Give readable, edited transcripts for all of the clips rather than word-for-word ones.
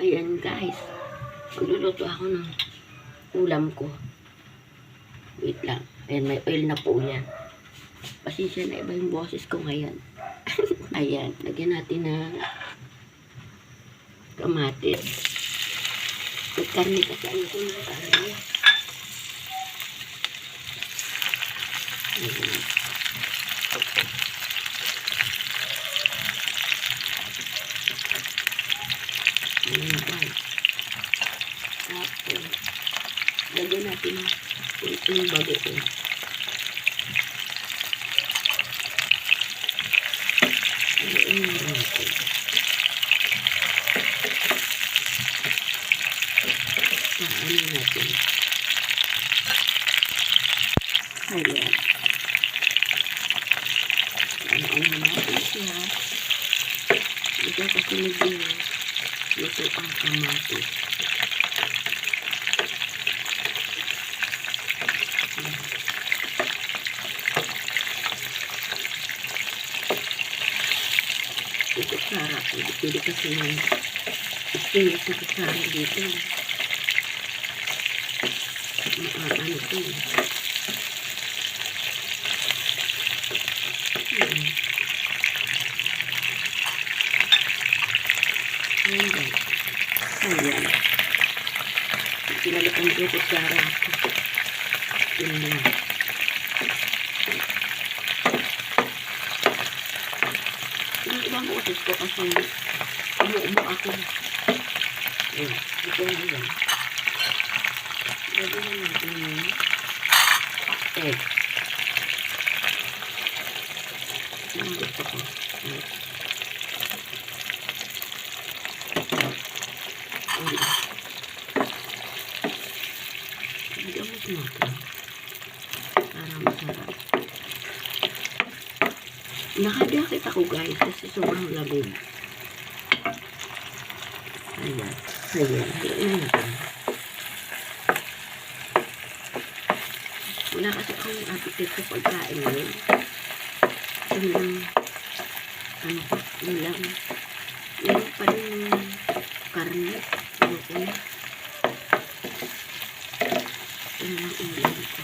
Ayan guys, magluluto ako ng ulam ko. Wait lang. Ayan, may oil na po yan. Pasensya na, iba yung boses ko ngayon. Ayan, lagyan natin ng kamatis. May karne kasi ayoko ng karne. Ayan. Ayan guys. Tapos, lagyan natin yung bagoong. Lagyan natin. Ano natin. Ayan. Ano natin siya. Ito kasi luto ang kamatis. Ito kutsara. Pwede kasi yung istinis na kutsara dito. Ano ito. Ayan. Pinalitan ko yung kutsara. Yun lang. Yung ibang utos ko kasi umuubo ako. Ayan. Ito yan. Lagyan natin yung egg. Ang gusto ko. Gamit natin para masarap. Nakajakit ako guys kasi sobrang lamig. Ayan. Ayan. Ayan natin. Wala kasi akong appetite sa pagkain yun. Ano lang, ano ko, yun lang. Yun pa rin yung karne. Ano ko na. Yun lang ulam ko.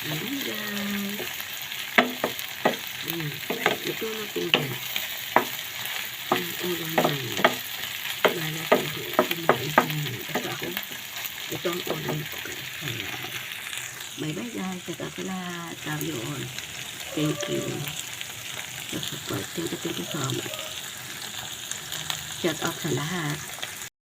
Ayan guys. Ayan. Ito na po yan. Ang ulam namin. Wala po kumain sa namin. Basta ako, ito ang ulam ko guys. Ayan. Bye-bye guys. Saka sa lahat. Love you all. Thank you. Sa support. Thank you so much. Shout out sa lahat.